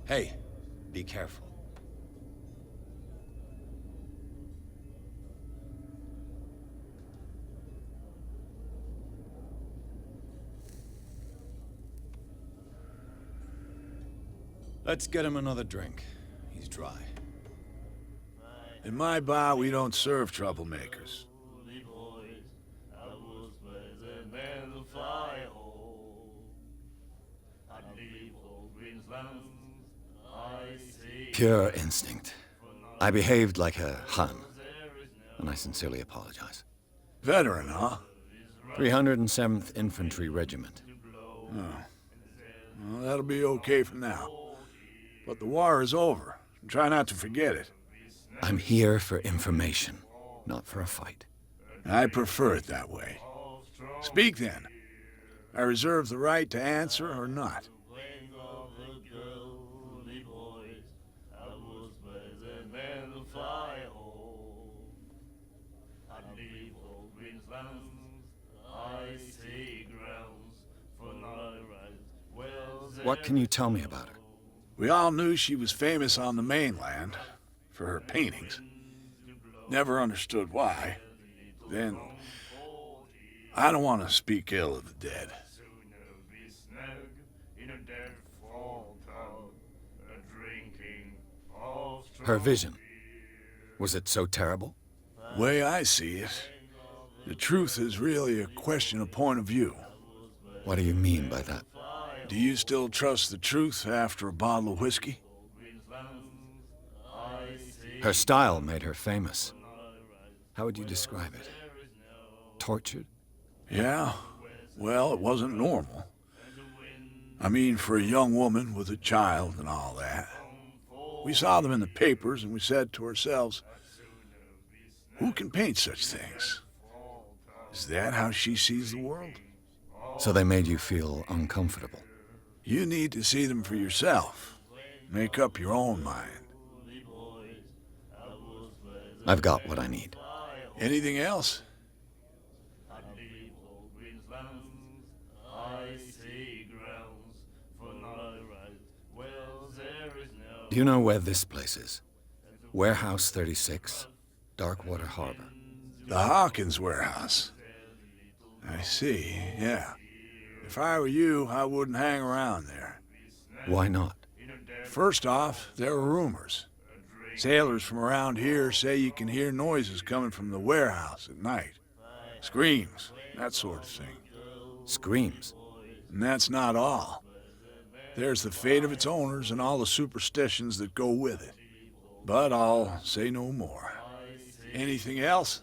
Hey, be careful. Let's get him another drink. He's dry. In my bar, we don't serve troublemakers. Pure instinct. I behaved like a Hun, and I sincerely apologize. Veteran, huh? 307th Infantry Regiment. Oh. Well, that'll be okay for now. But the war is over. Try not to forget it. I'm here for information, not for a fight. I prefer it that way. Speak then. I reserve the right to answer or not. What can you tell me about her? We all knew she was famous on the mainland for her paintings. Never understood why. Then, I don't want to speak ill of the dead. Her vision. Was it so terrible? Way I see it, the truth is really a question of point of view. What do you mean by that? Do you still trust the truth after a bottle of whiskey? Her style made her famous. How would you describe it? Tortured? Yeah. Well, it wasn't normal. I mean, for a young woman with a child and all that. We saw them in the papers and we said to ourselves, who can paint such things? Is that how she sees the world? So they made you feel uncomfortable? You need to see them for yourself. Make up your own mind. I've got what I need. Anything else? Do you know where this place is? Warehouse 36, Darkwater Harbor. The Hawkins warehouse. I see, yeah. If I were you, I wouldn't hang around there. Why not? First off, there are rumors. Sailors from around here say you can hear noises coming from the warehouse at night. Screams, that sort of thing. Screams? And that's not all. There's the fate of its owners and all the superstitions that go with it. But I'll say no more. Anything else?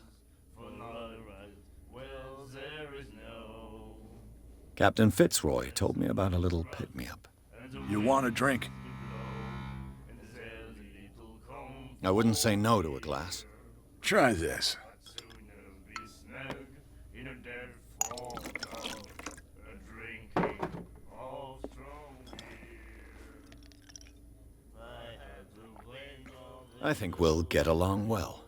Captain Fitzroy told me about a little pick-me-up. You want a drink? I wouldn't say no to a glass. Try this. I think we'll get along well.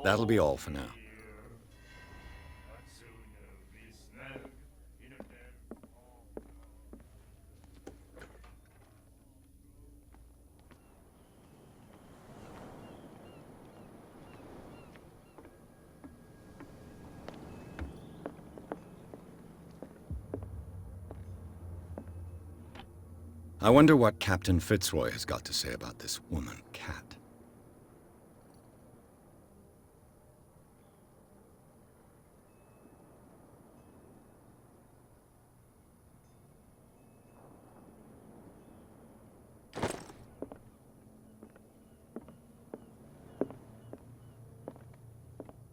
That'll be all for now. I wonder what Captain Fitzroy has got to say about this woman cat.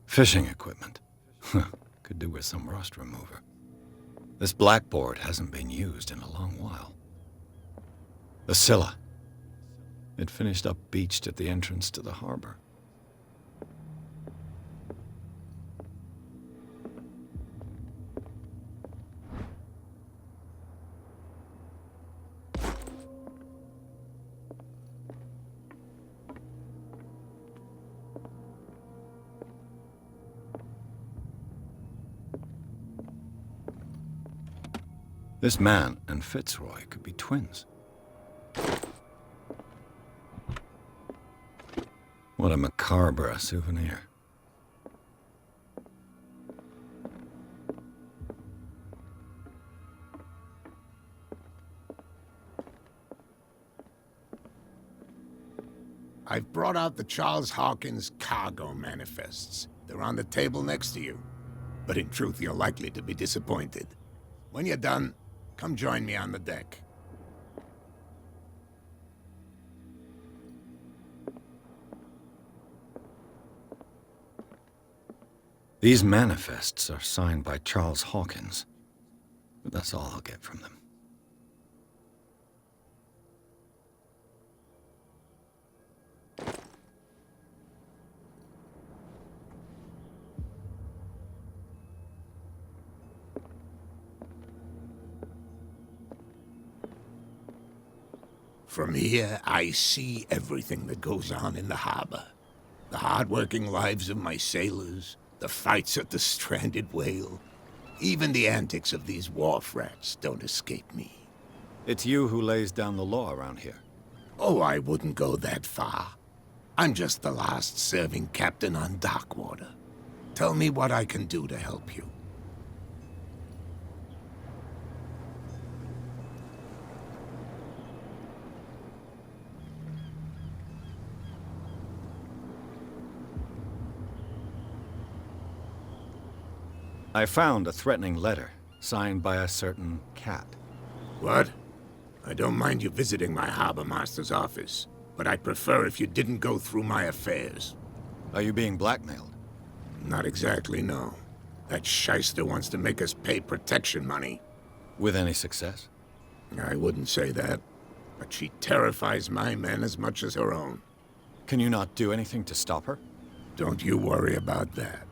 Fishing equipment. Could do with some rust remover. This blackboard hasn't been used in a long while. The Scylla. It finished up beached at the entrance to the harbor. This man and Fitzroy could be twins. What a macabre souvenir. I've brought out the Charles Hawkins cargo manifests. They're on the table next to you. But in truth, you're likely to be disappointed. When you're done, come join me on the deck. These manifests are signed by Charles Hawkins, but that's all I'll get from them. From here, I see everything that goes on in the harbor. The hard-working lives of my sailors, the fights at the stranded whale. Even the antics of these wharf rats don't escape me. It's you who lays down the law around here. Oh, I wouldn't go that far. I'm just the last serving captain on Darkwater. Tell me what I can do to help you. I found a threatening letter, signed by a certain cat. What? I don't mind you visiting my harbor master's office, but I'd prefer if you didn't go through my affairs. Are you being blackmailed? Not exactly, no. That shyster wants to make us pay protection money. With any success? I wouldn't say that, but she terrifies my men as much as her own. Can you not do anything to stop her? Don't you worry about that.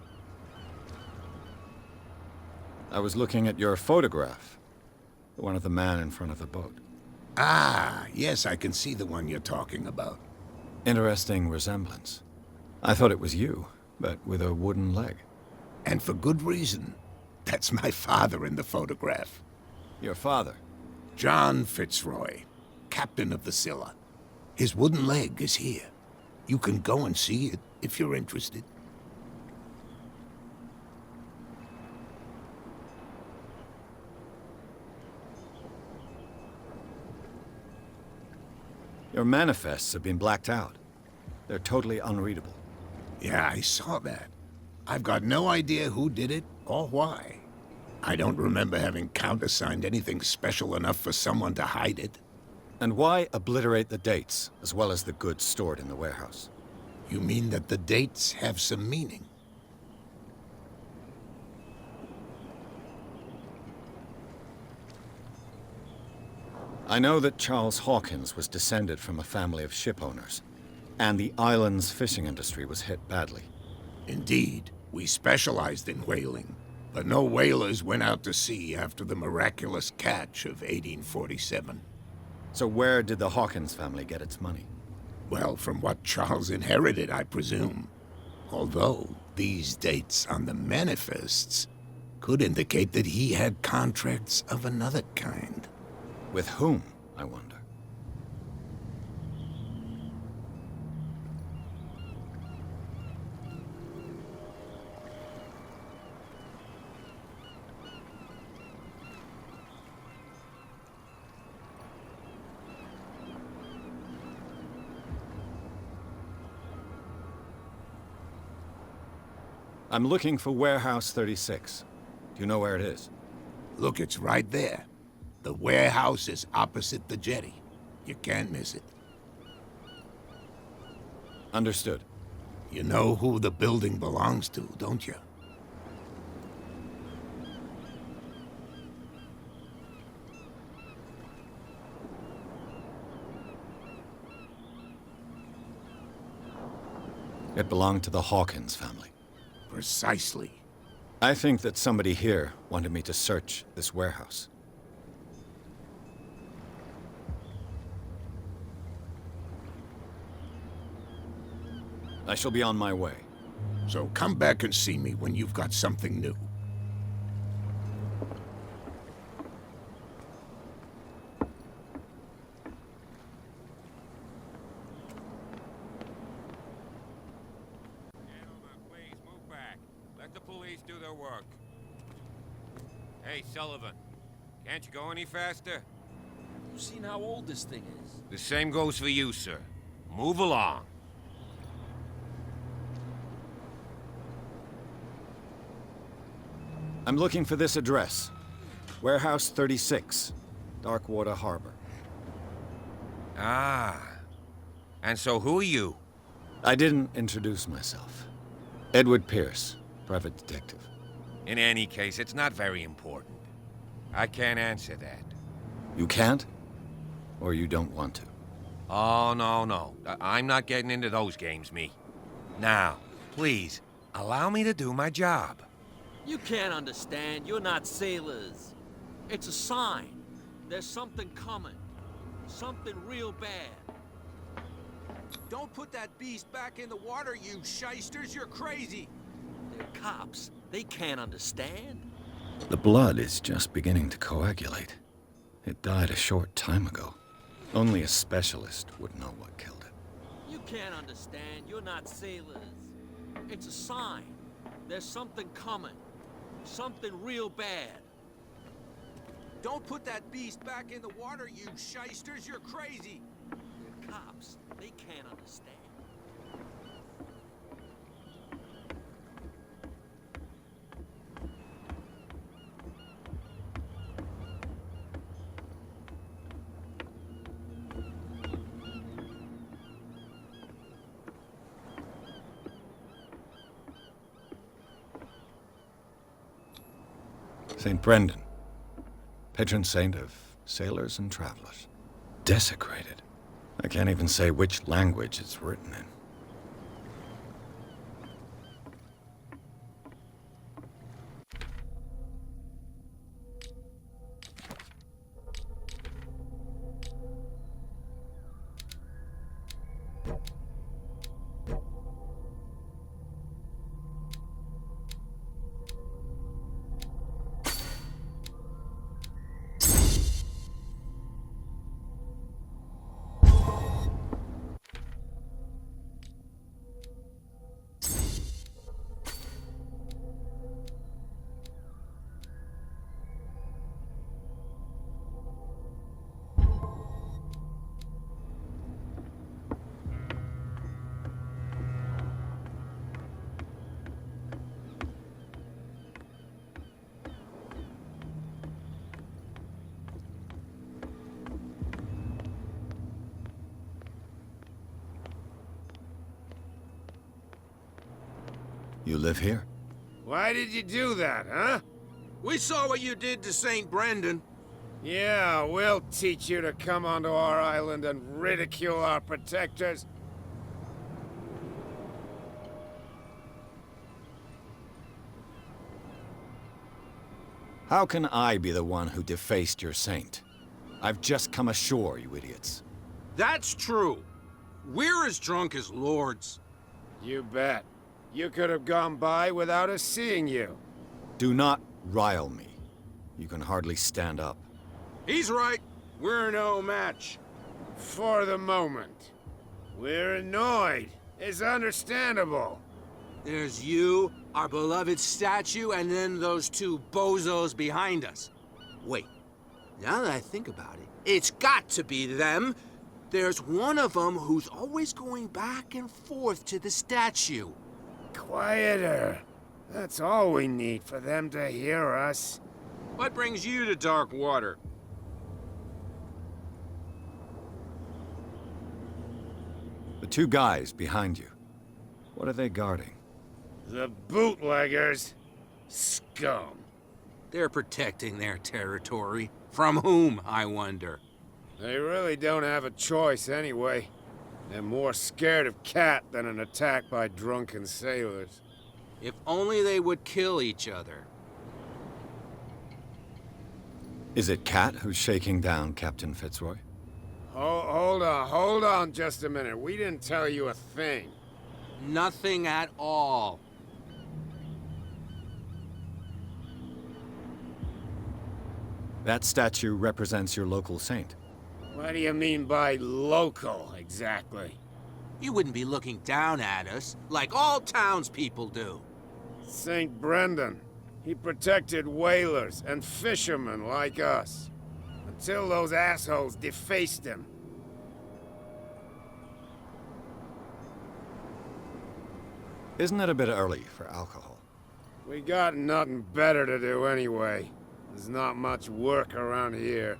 I was looking at your photograph. The one of the man in front of the boat. Ah, yes, I can see the one you're talking about. Interesting resemblance. I thought it was you, but with a wooden leg. And for good reason. That's my father in the photograph. Your father? John Fitzroy, captain of the Scylla. His wooden leg is here. You can go and see it if you're interested. Your manifests have been blacked out. They're totally unreadable. Yeah, I saw that. I've got no idea who did it or why. I don't remember having countersigned anything special enough for someone to hide it. And why obliterate the dates, as well as the goods stored in the warehouse? You mean that the dates have some meaning? I know that Charles Hawkins was descended from a family of ship owners, and the island's fishing industry was hit badly. Indeed, we specialized in whaling, but no whalers went out to sea after the miraculous catch of 1847. So where did the Hawkins family get its money? Well, from what Charles inherited, I presume. Although, these dates on the manifests could indicate that he had contracts of another kind. With whom, I wonder? I'm looking for Warehouse 36. Do you know where it is? Look, it's right there. The warehouse is opposite the jetty. You can't miss it. Understood. You know who the building belongs to, don't you? It belonged to the Hawkins family. Precisely. I think that somebody here wanted me to search this warehouse. I shall be on my way. So come back and see me when you've got something new. Gentlemen, please move back. Let the police do their work. Hey, Sullivan. Can't you go any faster? You've seen how old this thing is. The same goes for you, sir. Move along. I'm looking for this address. Warehouse 36, Darkwater Harbor. Ah. And so who are you? I didn't introduce myself. Edward Pierce, private detective. In any case, it's not very important. I can't answer that. You can't? Or you don't want to? Oh, no. I'm not getting into those games, me. Now, please, allow me to do my job. You can't understand. You're not sailors. It's a sign. There's something coming. Something real bad. Don't put that beast back in the water, you shysters! You're crazy! They're cops. They can't understand. The blood is just beginning to coagulate. It died a short time ago. Only a specialist would know what killed it. You can't understand. You're not sailors. It's a sign. There's something coming. Something real bad. Don't put that beast back in the water, you shysters! You're crazy! They're cops. They can't understand. St. Brendan, patron saint of sailors and travelers. Desecrated. I can't even say which language it's written in. You live here? Why did you do that, huh? We saw what you did to St. Brendan. Yeah, we'll teach you to come onto our island and ridicule our protectors. How can I be the one who defaced your saint? I've just come ashore, you idiots. That's true. We're as drunk as lords. You bet. You could have gone by without us seeing you. Do not rile me. You can hardly stand up. He's right. We're no match. For the moment. We're annoyed. It's understandable. There's you, our beloved statue, and then those two bozos behind us. Wait, now that I think about it, it's got to be them. There's one of them who's always going back and forth to the statue. Quieter. That's all we need for them to hear us. What brings you to dark water? The two guys behind you. What are they guarding? The bootleggers. Scum. They're protecting their territory. From whom, I wonder? They really don't have a choice anyway. They're more scared of Cat than an attack by drunken sailors. If only they would kill each other. Is it Cat who's shaking down Captain Fitzroy? Hold on just a minute. We didn't tell you a thing. Nothing at all. That statue represents your local saint. What do you mean by local, exactly? You wouldn't be looking down at us, like all townspeople do. St. Brendan. He protected whalers and fishermen like us. Until those assholes defaced him. Isn't it a bit early for alcohol? We got nothing better to do anyway. There's not much work around here.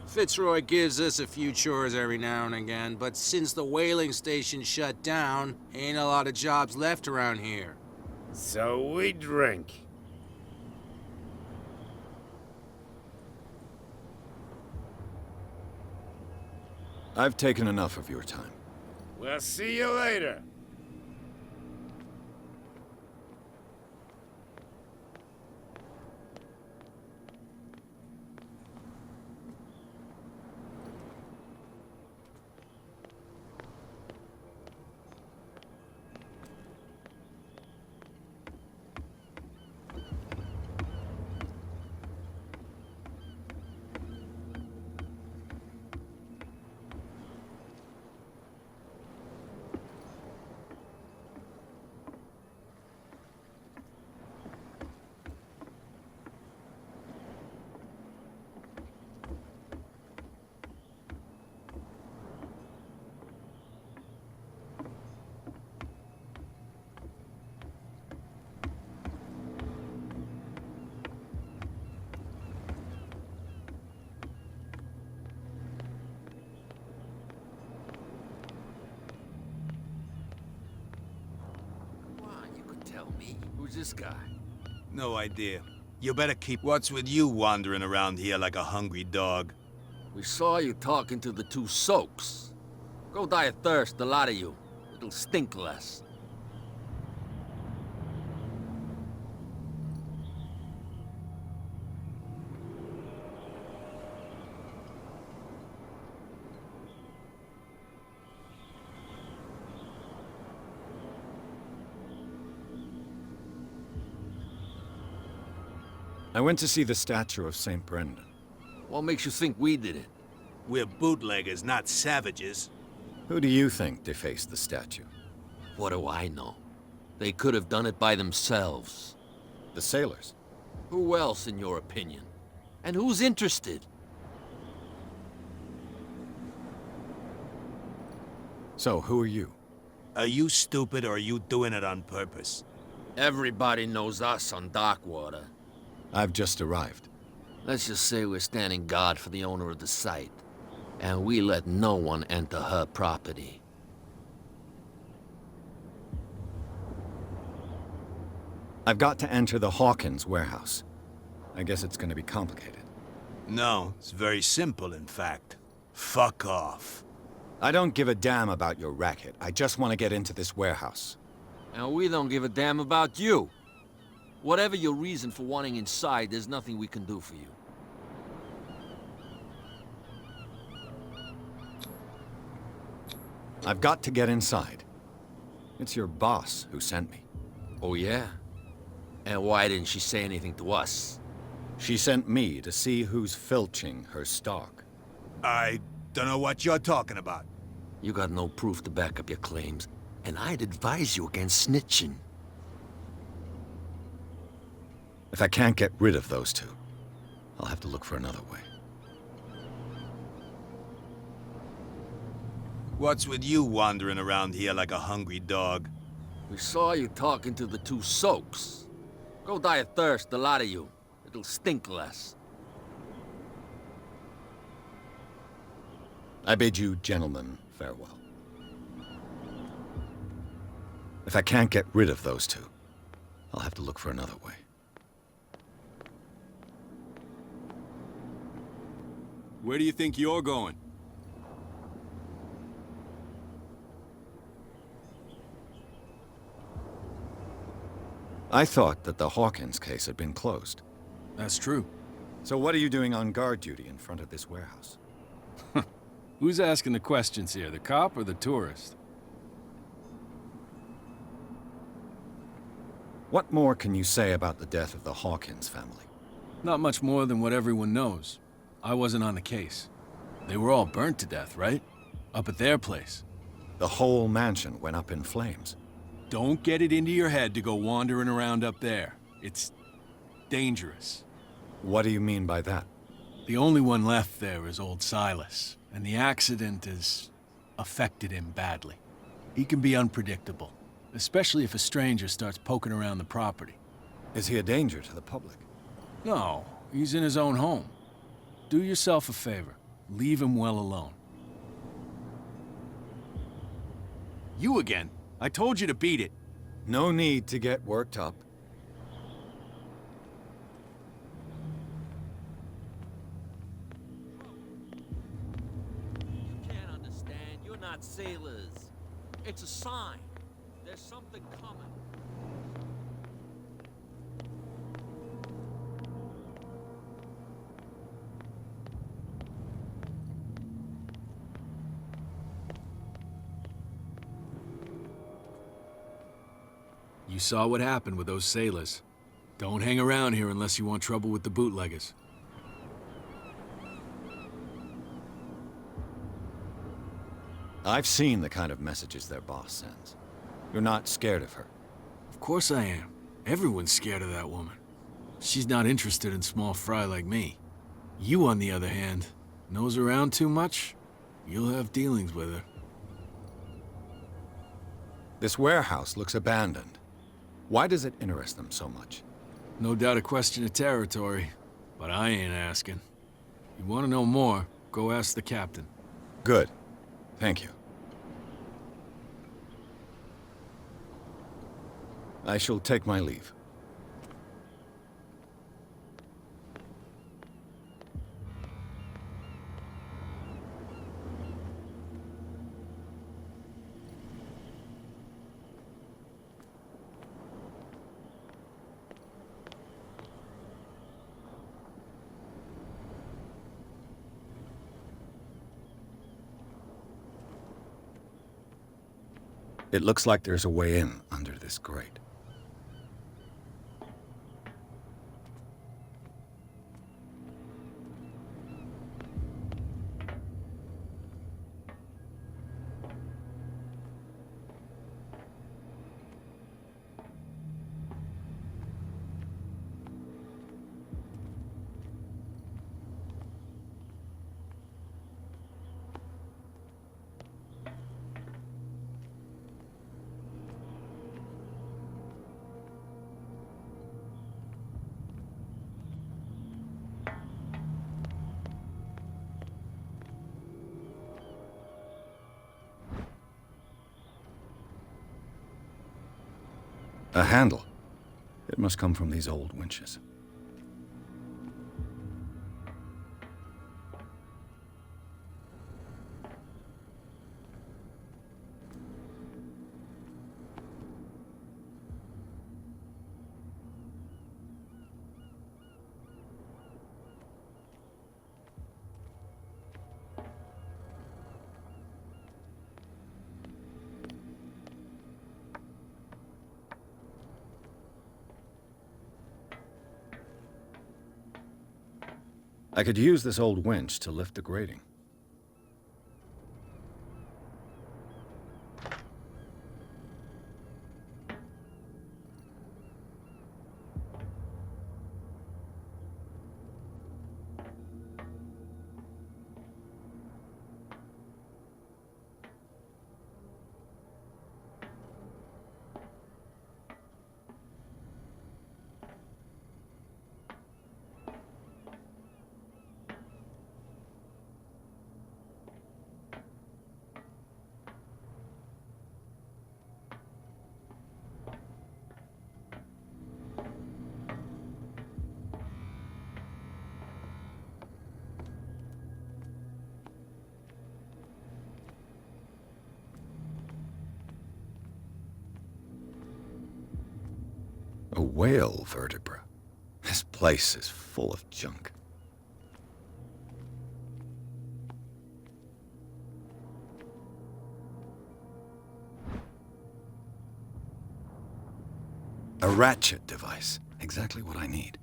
Fitzroy gives us a few chores every now and again, but since the whaling station shut down, ain't a lot of jobs left around here. So we drink. I've taken enough of your time. We'll see you later. Tell me, who's this guy? No idea. You better keep what's with you wandering around here like a hungry dog. We saw you talking to the two soaks. Go die of thirst, the lot of you. It'll stink less. I went to see the statue of St. Brendan. What makes you think we did it? We're bootleggers, not savages. Who do you think defaced the statue? What do I know? They could have done it by themselves. The sailors. Who else, in your opinion? And who's interested? So, who are you? Are you stupid or are you doing it on purpose? Everybody knows us on Darkwater. I've just arrived. Let's just say we're standing guard for the owner of the site. And we let no one enter her property. I've got to enter the Hawkins warehouse. I guess it's gonna be complicated. No, it's very simple, in fact. Fuck off. I don't give a damn about your racket. I just want to get into this warehouse. And we don't give a damn about you. Whatever your reason for wanting inside, there's nothing we can do for you. I've got to get inside. It's your boss who sent me. Oh, yeah? And why didn't she say anything to us? She sent me to see who's filching her stock. I don't know what you're talking about. You got no proof to back up your claims, and I'd advise you against snitching. If I can't get rid of those two, I'll have to look for another way. What's with you wandering around here like a hungry dog? We saw you talking to the two soaks. Go die of thirst, the lot of you. It'll stink less. I bid you gentlemen farewell. If I can't get rid of those two, I'll have to look for another way. Where do you think you're going? I thought that the Hawkins case had been closed. That's true. So what are you doing on guard duty in front of this warehouse? Who's asking the questions here, the cop or the tourist? What more can you say about the death of the Hawkins family? Not much more than what everyone knows. I wasn't on the case. They were all burnt to death, right? Up at their place. The whole mansion went up in flames. Don't get it into your head to go wandering around up there. It's dangerous. What do you mean by that? The only one left there is old Silas, and the accident has affected him badly. He can be unpredictable, especially if a stranger starts poking around the property. Is he a danger to the public? No, he's in his own home. Do yourself a favor. Leave him well alone. You again. I told you to beat it. No need to get worked up. You can't understand. You're not sailors. It's a sign. There's something coming. You saw what happened with those sailors. Don't hang around here unless you want trouble with the bootleggers. I've seen the kind of messages their boss sends. You're not scared of her. Of course I am. Everyone's scared of that woman. She's not interested in small fry like me. You, on the other hand, nose around too much, you'll have dealings with her. This warehouse looks abandoned. Why does it interest them so much? No doubt a question of territory, but I ain't asking. You want to know more, go ask the captain. Good. Thank you. I shall take my leave. It looks like there's a way in under this grate. A handle. It must come from these old winches. I could use this old winch to lift the grating. whale vertebra. This place is full of junk. A ratchet device. Exactly what I need.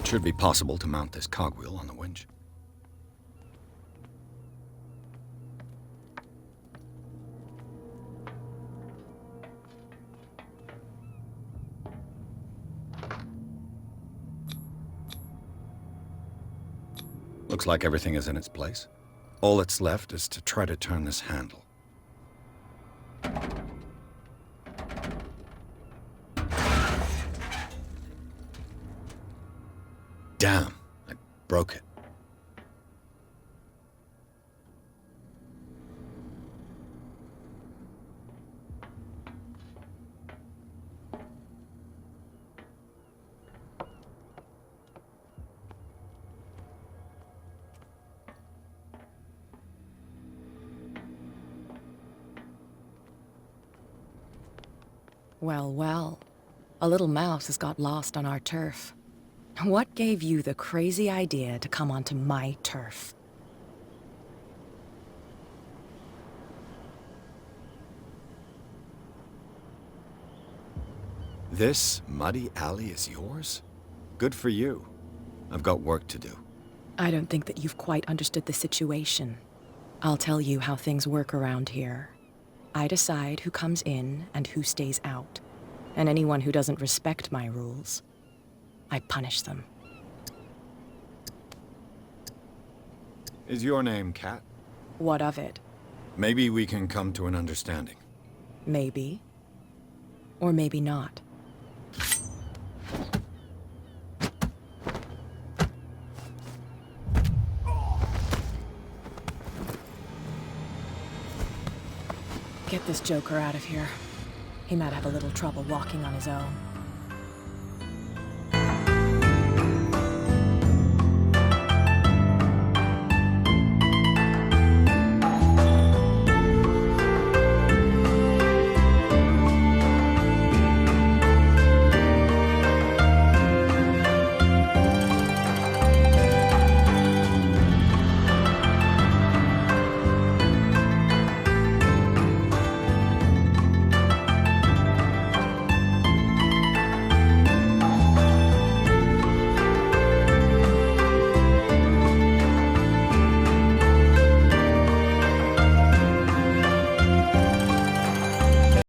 It should be possible to mount this cogwheel on the winch. Looks like everything is in its place. All that's left is to try to turn this handle. Damn, I broke it. Well, well. A little mouse has got lost on our turf. What gave you the crazy idea to come onto my turf? This muddy alley is yours? Good for you. I've got work to do. I don't think that you've quite understood the situation. I'll tell you how things work around here. I decide who comes in and who stays out. And anyone who doesn't respect my rules, I punish them. Is your name Kat? What of it? Maybe we can come to an understanding. Maybe. Or maybe not. Get this joker out of here. He might have a little trouble walking on his own.